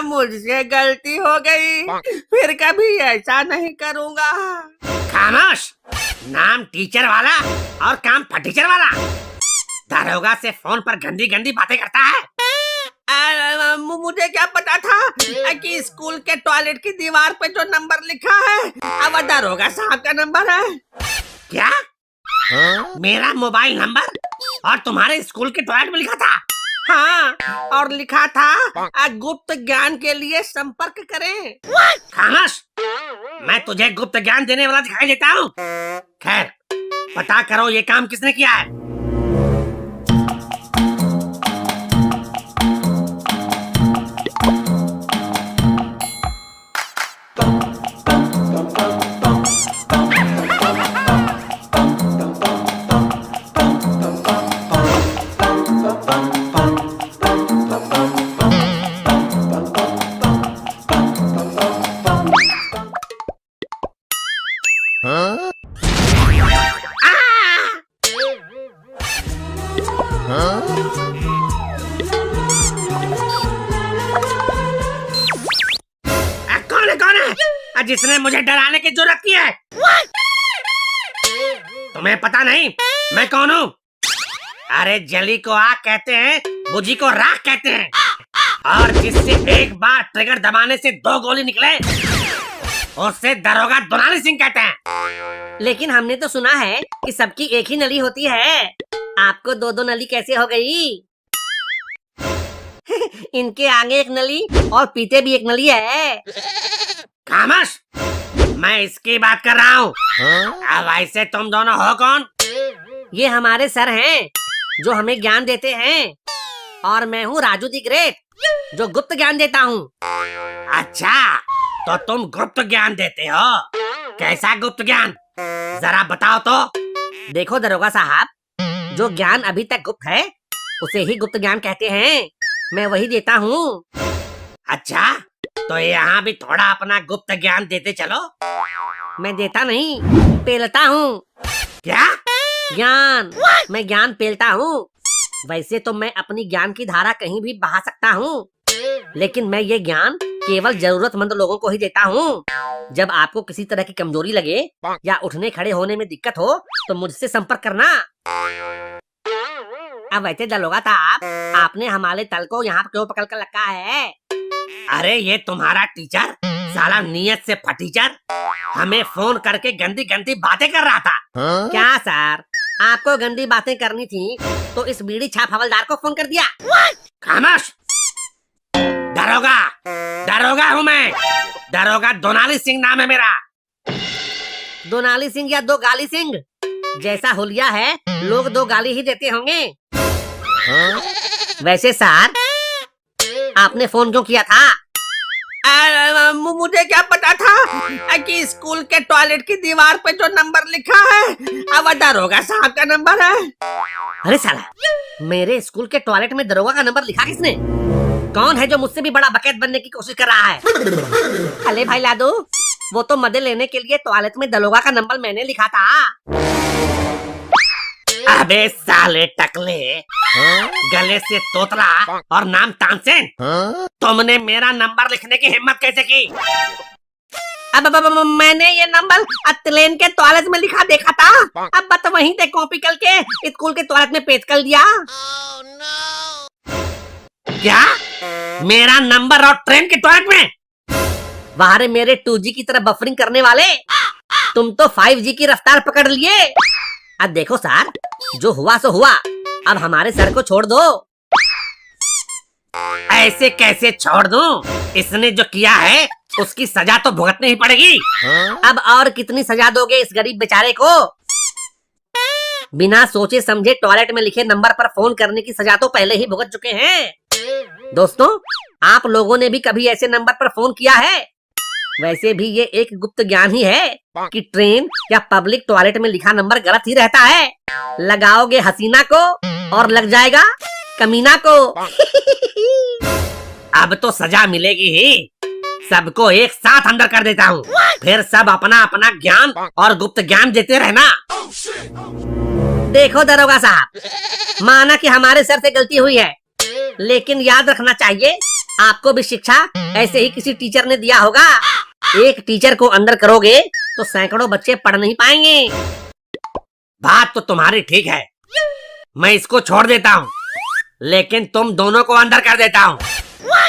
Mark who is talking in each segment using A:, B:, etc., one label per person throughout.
A: मुझसे गलती हो गई, फिर कभी ऐसा नहीं करूँगा।
B: खामोश। नाम टीचर वाला और काम फटीचर वाला। दारोगा से फोन पर गंदी गंदी बातें करता है।
A: मुझे क्या पता था कि स्कूल के टॉयलेट की दीवार पे जो नंबर लिखा है अब दारोगा साहब का नंबर है।
B: क्या? मेरा मोबाइल नंबर और तुम्हारे स्कूल के टॉयलेट में लिखा था?
A: हाँ, और लिखा था गुप्त ज्ञान के लिए संपर्क करें।
B: खामोश। मैं तुझे गुप्त ज्ञान देने वाला दिखाई देता हूँ। खैर, पता करो ये काम किसने किया है। कौन है जिसने मुझे डराने की जरूरत की है? तुम्हें पता नहीं मैं कौन हूँ? अरे जली को आग कहते हैं, बुझी को राख कहते हैं, और जिससे एक बार ट्रिगर दबाने से 2 गोली निकले उससे दरोगा दुलारी सिंह कहते हैं।
A: लेकिन हमने तो सुना है कि सबकी एक ही नली होती है, आपको 2-2 नली कैसे हो गई? इनके आगे एक नली और पीछे भी एक नली है।
B: खामोश। मैं इसकी बात कर रहा हूँ। अब ऐसे तुम दोनों हो कौन?
A: ये हमारे सर हैं जो हमें ज्ञान देते हैं, और मैं हूँ राजू दी ग्रेट जो गुप्त ज्ञान देता हूँ।
B: अच्छा, तो तुम गुप्त ज्ञान देते हो? कैसा गुप्त ज्ञान, जरा बताओ तो।
A: देखो दरोगा साहब, जो ज्ञान अभी तक गुप्त है उसे ही गुप्त ज्ञान कहते हैं। मैं वही देता हूँ।
B: अच्छा, तो यहाँ भी थोड़ा अपना गुप्त ज्ञान देते चलो।
A: मैं देता नहीं, पेलता हूँ।
B: क्या?
A: ज्ञान। मैं ज्ञान पेलता हूँ। वैसे तो मैं अपनी ज्ञान की धारा कहीं भी बहा सकता हूँ, लेकिन मैं ये ज्ञान केवल जरूरतमंद लोगों को ही देता हूँ। जब आपको किसी तरह की कमजोरी लगे या उठने खड़े होने में दिक्कत हो तो मुझसे संपर्क करना। अब वैसे दरोगा साहब, आपने हमारे तल को यहाँ क्यों पकड़ कर रखा है?
B: अरे ये तुम्हारा टीचर साला नियत से फटीचर हमें फोन करके गंदी गंदी बातें कर रहा था।
A: क्या सर, आपको गंदी बातें करनी थी तो इस बीड़ी छाप हवलदार को फोन कर दिया।
B: खामोश। दरोगा दरोगा हूँ मैं। दरोगा दोनाली सिंह नाम है मेरा।
A: दोनाली सिंह या 2 गाली सिंह? जैसा हुलिया है लोग 2 गाली ही देते होंगे। वैसे सर, आपने फोन क्यों किया था? मुझे क्या पता था कि स्कूल के टॉयलेट की दीवार पे जो नंबर लिखा है अब दरोगा साहब का नंबर है। अरे साला, मेरे स्कूल के टॉयलेट में दरोगा का नंबर लिखा किसने? कौन है जो मुझसे भी बड़ा बकैत बनने की कोशिश कर रहा है? अरे भाई लादू, वो तो मदद लेने के लिए टॉयलेट में दरोगा का नंबर मैंने लिखा था।
B: अबे साले टकले, गले से तोतला और नाम तानसेन, तुमने मेरा नंबर लिखने की हिम्मत कैसे की?
A: अब मैंने ये नंबर अतलेन के टॉयलेट में लिखा देखा था। अब बस वहीं से कॉपी करके स्कूल के टॉयलेट में पेस्ट कर दिया।
B: क्या? मेरा नंबर और ट्रेन के टॉयलेट में?
A: वाह रे मेरे 2G की तरह बफरिंग करने वाले, तुम तो 5G की रफ्तार पकड़ लिए। अब देखो सर, जो हुआ सो हुआ, अब हमारे सर को छोड़ दो।
B: ऐसे कैसे छोड़ दूं? इसने जो किया है उसकी सजा तो भुगतनी ही पड़ेगी।
A: अब और कितनी सजा दोगे इस गरीब बेचारे को? बिना सोचे समझे टॉयलेट में लिखे नंबर पर फोन करने की सजा तो पहले ही भुगत चुके हैं। दोस्तों, आप लोगों ने भी कभी ऐसे नंबर पर फोन किया है? वैसे भी ये एक गुप्त ज्ञान ही है कि ट्रेन या पब्लिक टॉयलेट में लिखा नंबर गलत ही रहता है। लगाओगे हसीना को और लग जाएगा कमीना को।
B: अब तो सजा मिलेगी ही। सबको एक साथ अंदर कर देता हूँ, फिर सब अपना अपना ज्ञान और गुप्त ज्ञान देते रहना।
A: देखो दरोगा साहब, माना कि हमारे सर से गलती हुई है, लेकिन याद रखना चाहिए आपको भी शिक्षा ऐसे ही किसी टीचर ने दिया होगा। एक टीचर को अंदर करोगे तो सैकड़ों बच्चे पढ़ नहीं पाएंगे।
B: बात तो तुम्हारी ठीक है, मैं इसको छोड़ देता हूँ, लेकिन तुम दोनों को अंदर कर देता हूँ।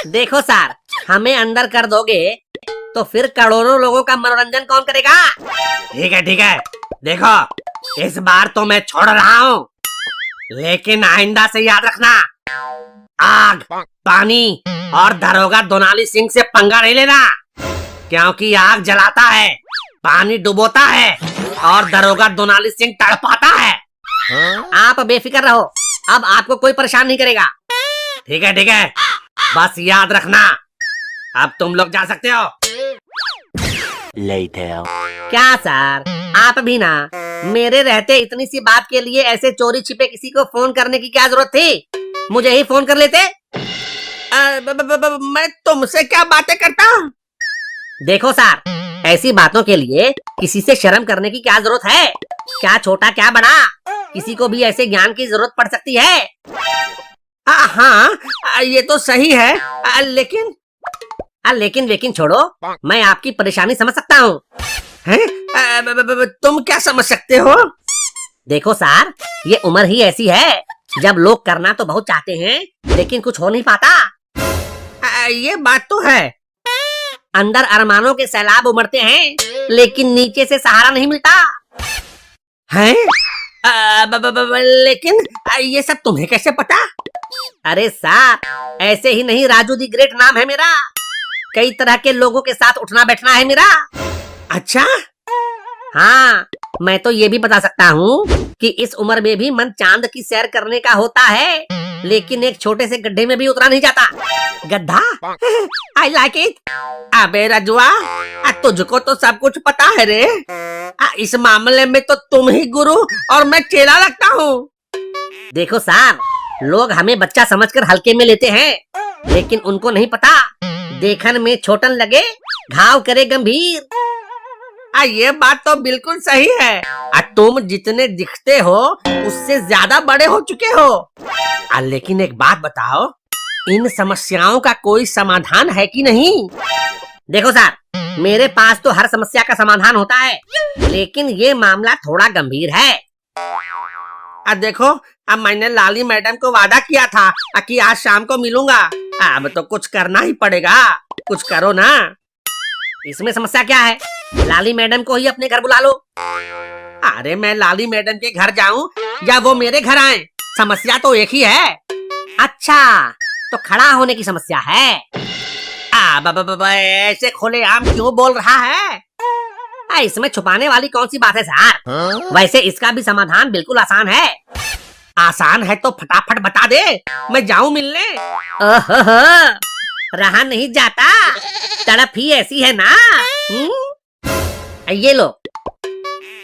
A: देखो सर, हमें अंदर कर दोगे तो फिर करोड़ों लोगों का मनोरंजन कौन करेगा?
B: ठीक है, देखो इस बार तो मैं छोड़ रहा हूँ, लेकिन आइंदा से याद रखना, आग, पानी और दरोगा दोनाली सिंह से पंगा नहीं लेना, क्योंकि आग जलाता है, पानी डुबोता है और दरोगा दोनाली सिंह तड़पाता है।
A: आप बेफिक्र रहो, अब आपको कोई परेशान नहीं करेगा।
B: ठीक है, बस याद रखना, अब तुम लोग जा सकते हो।
A: क्या सर, आप भी ना, मेरे रहते इतनी सी बात के लिए ऐसे चोरी छिपे किसी को फोन करने की क्या जरूरत थी? मुझे ही फोन कर लेते।
B: मैं तुमसे क्या बातें करता हूँ?
A: देखो सर, ऐसी बातों के लिए किसी से शर्म करने की क्या जरूरत है? क्या छोटा क्या बड़ा, किसी को भी ऐसे ज्ञान की जरूरत पड़ सकती है।
B: हाँ, ये तो सही है,
A: लेकिन छोड़ो, मैं आपकी परेशानी समझ सकता हूँ।
B: तुम क्या समझ सकते हो?
A: देखो सर, ये उम्र ही ऐसी है जब लोग करना तो बहुत चाहते हैं, लेकिन कुछ हो नहीं पाता।
B: ये बात तो है।
A: अंदर अरमानों के सैलाब उमड़ते हैं, लेकिन नीचे से सहारा नहीं मिलता
B: है। लेकिन ये सब तुम्हें कैसे पता?
A: अरे सर, ऐसे ही नहीं, राजू दी ग्रेट नाम है मेरा। कई तरह के लोगों के साथ उठना बैठना है मेरा।
B: अच्छा?
A: हाँ, मैं तो ये भी बता सकता हूँ कि इस उम्र में भी मन चांद की सैर करने का होता है, लेकिन एक छोटे से गड्ढे में भी उतरा नहीं जाता।
B: गड्ढा? I like it। अबे रजुआ, तुझको तो सब कुछ पता है रे। इस मामले में तो तुम ही गुरु और मैं चेला लगता हूँ।
A: देखो सर, लोग हमें बच्चा समझकर हल्के में लेते हैं, लेकिन उनको नहीं पता, देखन में छोटन लगे, घाव करे गंभीर।
B: ये बात तो बिल्कुल सही है। तुम जितने दिखते हो उससे ज्यादा बड़े हो चुके हो। लेकिन एक बात बताओ, इन समस्याओं का कोई समाधान है कि नहीं?
A: देखो सर, मेरे पास तो हर समस्या का समाधान होता है, लेकिन ये मामला थोड़ा गंभीर है।
B: देखो, अब मैंने लाली मैडम को वादा किया था कि आज शाम को मिलूंगा। अब तो कुछ करना ही पड़ेगा, कुछ करो ना।
A: इसमें समस्या क्या है? लाली मैडम को ही अपने घर बुला लो।
B: अरे मैं लाली मैडम के घर जाऊं या वो मेरे घर आए, समस्या तो एक ही है।
A: अच्छा, तो खड़ा होने की समस्या है।
B: ऐसे खुलेआम क्यों बोल रहा है?
A: इसमें छुपाने वाली कौन सी बात है सर? वैसे इसका भी समाधान बिल्कुल आसान है।
B: आसान है तो फटाफट बता दे, मैं जाऊं मिलने।
A: रहा नहीं जाता, तड़प ही ऐसी है ना। ये लो,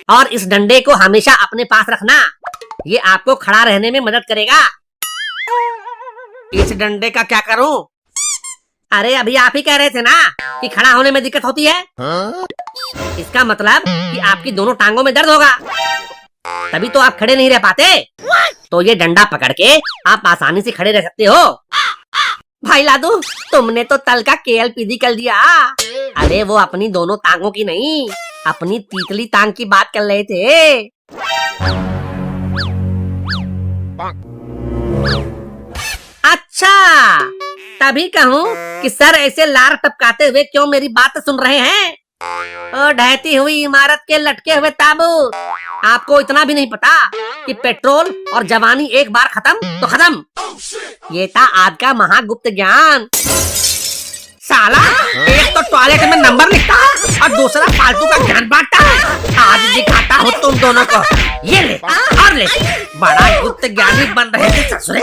A: और इस डंडे को हमेशा अपने पास रखना, ये आपको खड़ा रहने में मदद करेगा।
B: इस डंडे का क्या करूं?
A: अरे अभी आप ही कह रहे थे ना कि खड़ा होने में दिक्कत होती है। इसका मतलब कि आपकी दोनों टांगों में दर्द होगा, तभी तो आप खड़े नहीं रह पाते। तो ये डंडा पकड़ के आप आसानी से खड़े रह सकते हो। भाई लादू, तुमने तो तल का KLPD कर दिया। अरे वो अपनी दोनों टांगों की नहीं, अपनी तीतली टांग की बात कर रहे थे। अच्छा, तभी कहूँ कि सर ऐसे लार टपकाते हुए क्यों मेरी बात सुन रहे हैं? ओ ढहती हुई इमारत के लटके हुए ताबूत, आपको इतना भी नहीं पता कि पेट्रोल और जवानी एक बार खत्म तो खत्म। ये था आज का महागुप्त ज्ञान।
B: साला, एक तो टॉयलेट में नंबर लिखता है और दूसरा फालतू का ज्ञान बांटता है। आज दिखाता हूँ तुम दोनों को। ये ले और ले, बड़ा गुप्त ज्ञानी बन रहे थे ससुरे।